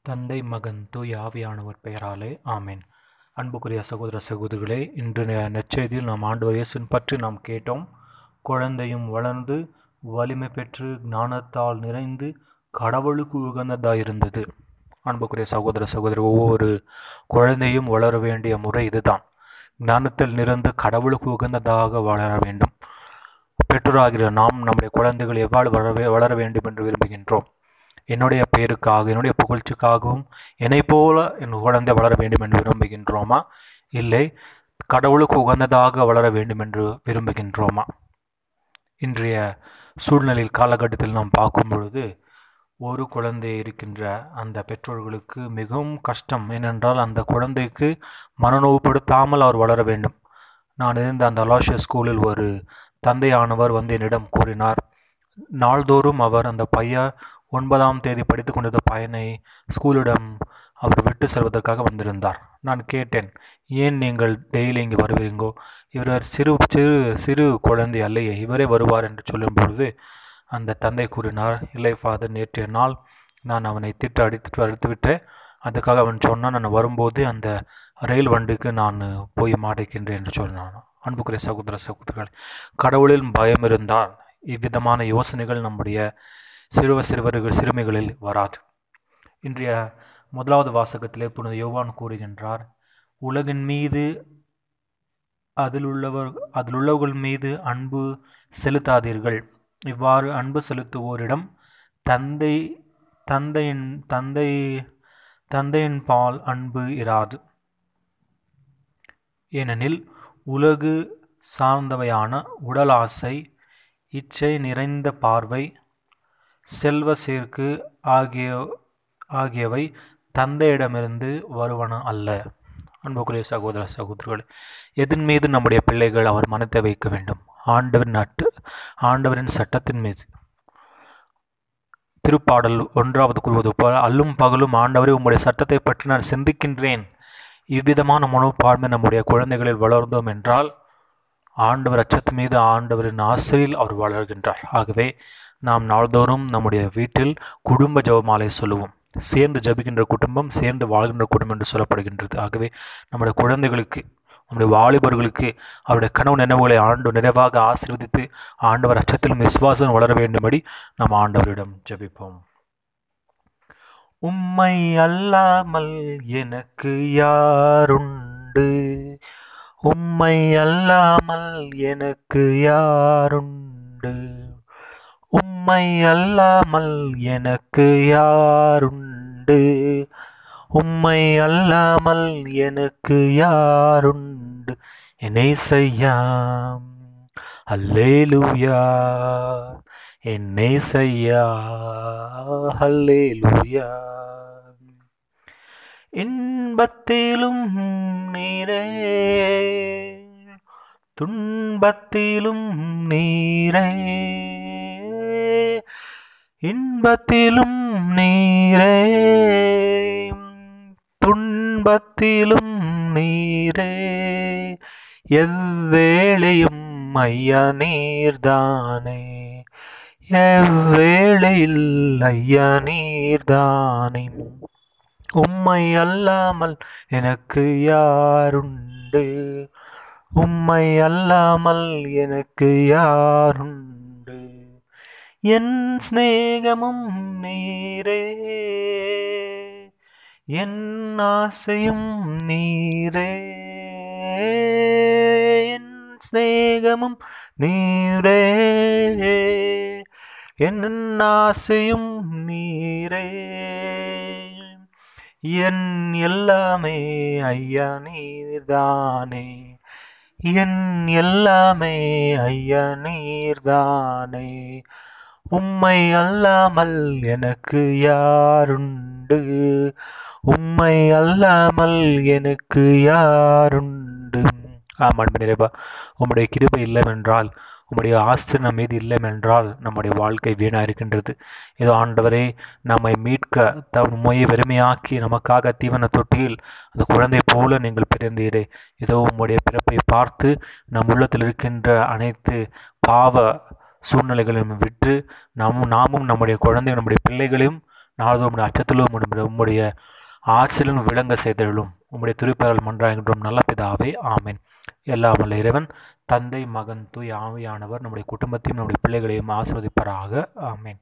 தந்தை மகன் தூய ஆவியானவர் பெயராலே ஆமேன். அன்புக்குரிய சகோதர சகோதரிகளே, இன்று நற்செய்தியில் நாம் ஆண்டவர் இயேசுவின் பற்றி நாம் கேட்டோம். குழந்தையும் வளர்ந்து வலிமை பெற்று ஞானத்தால் நிறைந்து கடவுளுக்கு உகந்ததாயிருந்தது. அன்புக்குரிய சகோதர சகோதரி, ஒவ்வொரு குழந்தையும் வளர வேண்டிய முறை இதுதான். ஞானத்தில் நிறைந்து கடவுளுக்கு உகந்ததாக வளர வேண்டும். பெற்றோராகிற நாம் நம்முடைய குழந்தைகள் எவ்வாறு வளர வேண்டும் என்று விரும்புகின்றோம். என்னுடைய பேருக்காக, என்னுடைய புகழ்ச்சிக்காகவும் என்னை போல என் குழந்தை வளர வேண்டும் என்று விரும்புகின்றோமா, இல்லை கடவுளுக்கு உகந்ததாக வளர வேண்டும் என்று விரும்புகின்றோமா? இன்றைய சூழ்நிலையில் காலகட்டத்தில் நாம் பார்க்கும் பொழுது ஒரு குழந்தை இருக்கின்ற அந்த பெற்றோர்களுக்கு மிகவும் கஷ்டம். ஏனென்றால் அந்த குழந்தைக்கு மனநோவுப்படுத்தாமல் அவர் வளர வேண்டும். நான் இருந்த அந்த அலாஷியா ஸ்கூலில் ஒரு தந்தையானவர் என்னிடம் கூறினார். நாள்தோறும் அவர் அந்த பையன் 9ஆம் தேதி படித்து கொண்டிருந்த பையனை ஸ்கூலிடம் அவர் விட்டு செல்வதற்காக வந்திருந்தார். நான் கேட்டேன், ஏன் நீங்கள் டெய்லி இங்கே வருவீங்கோ? இவர் சிறு சிறு சிறு குழந்தை அல்லையே, இவரே வருவார் என்று சொல்லும் பொழுது அந்த தந்தை கூறினார், இல்லை ஃபாதர், நேற்றைய நாள் நான் அவனை அடித்து விட்டேன். அதுக்காக அவன் சொன்னான், நான் வரும்போது அந்த ரயில் வண்டிக்கு நான் போய் மாட்டிக்கின்றேன் என்று சொன்னான். அன்புக்குரிய சகோதர சகோதரிகள், கடவுளில் பயம் இருந்தால் இவ்விதமான யோசனைகள் நம்முடைய சிறுமிகளில் வராது. இன்றைய முதலாவது வாசகத்திலே புனித யோவான் கூறுகின்றார், உலகின் மீது அதிலுள்ளவர்கள் மீது அன்பு செலுத்தாதீர்கள். இவ்வாறு அன்பு செலுத்துவோரிடம் தந்தையின் பால் அன்பு இராது. ஏனெனில் உலகு சார்ந்தவையான உடல் ஆசை, இச்சை நிறைந்த பார்வை, செல்வ சேர்க்கு ஆகியவை தந்தையிடமிருந்து வருவன அல்ல. அன்புக்குரிய சகோதர சகோதரிகள், எதன் மீது நம்முடைய பிள்ளைகள் அவர் மனத்தை வைக்க வேண்டும்? ஆண்டவரின் சட்டத்தின் மீது. திருப்பாடல் 1 கூறுவது போல, அல்லும் பகலும் ஆண்டவரே உம்முடைய சட்டத்தை பற்றி நான் சிந்திக்கின்றேன். இவ்விதமான மனப்பான்மை நம்முடைய குழந்தைகளில் வளர்ந்தோம் என்றால் ஆண்டவர் அச்சத்து மீது ஆண்டவரின் ஆசிரியில் அவர் வளர்கின்றார். ஆகவே நாம் நாள்தோறும் நம்முடைய வீட்டில் குடும்ப ஜெபமாலை சொல்லுவோம். சேர்ந்து ஜபிக்கின்ற குடும்பம் சேர்ந்து வாழ்கின்ற குடும்பம் என்று சொல்லப்படுகின்றது. ஆகவே நம்முடைய குழந்தைகளுக்கு, நம்முடைய வாலிபர்களுக்கு அவருடைய கனவு நினைவுகளை நிறைவாக ஆசீர்வதித்து ஆண்டவர் அச்சத்திலும் விசுவாசம் வளர வேண்டும்படி நாம் ஆண்டவரிடம் ஜபிப்போம். உம்மை அல்லாமல் எனக்கு யாருண்டு? உம்மை அல்லாமல் எனக்கு யாருண்டு? உம்மை அல்லாமல் எனக்கு யாருண்டு? உம்மை அல்லாமல் எனக்கு யாருண்டு? என்னை செய்யாம் அல்லேலூயா, என்னை செய்யா அல்லேலூயா. இன்பத்திலும் நீரே, துன்பத்திலும் நீரே, இன்பத்திலும் நீரே, துன்பத்திலும் நீரே, எவ்வேளையும் ஐயா நீர்தானே, எவ்வேளையில் ஐயா நீர்தானே. உம்மை அல்லாமல் எனக்கு யாருண்டு? உம்மை அல்லாமல் எனக்கு யாருண்டு? என் சிநேகமும் நீரே, என் ஆசையும் நீரே, என் சிநேகமும் நீரே, என் ஆசையும் நீரே, என் எல்லாமே ஐயா நீர்தானே, என் எல்லாமே ஐயா நீர்தானே. உம்மை அல்லாமல் எனக்கு யாருண்டு? உம்மை அல்லாமல் எனக்கு யாருண்டு? அன்பு நிறைவா, உம்முடைய கிருபை இல்லைவென்றால், உம்முடைய ஆஸ்தி நம் மீது இல்லைவென்றால் நம்முடைய வாழ்க்கை வீணாக இருக்கின்றது. ஏதோ ஆண்டவரே நம்மை மீட்க உம்மையை வெறுமையாக்கி நமக்காக தீவன தொட்டியில் அந்த குழந்தை போல நீங்கள் பிறந்தீரே. ஏதோ உம்முடைய பிறப்பை பார்த்து நம் உள்ளத்தில் இருக்கின்ற அனைத்து பாவ சூழ்நிலைகளையும் விட்டு நாமும் நம்முடைய குழந்தை நம்முடைய பிள்ளைகளையும் நாள்தோறும் உம்முடைய அச்சத்திலும் உம்முடைய ஆசிலும் விளங்க செய்தருளும். உம்முடைய திருப்பெயரால் மன்றாகின்றோம் நல்ல பிதாவே, ஆமென். எல்லாம் வல்ல இறைவன் தந்தை, மகன், தூய் ஆவியானவர் நம்முடைய குடும்பத்தையும் நம்முடைய பிள்ளைகளையும் ஆசீர்வதிப்பாராக. ஆமென்.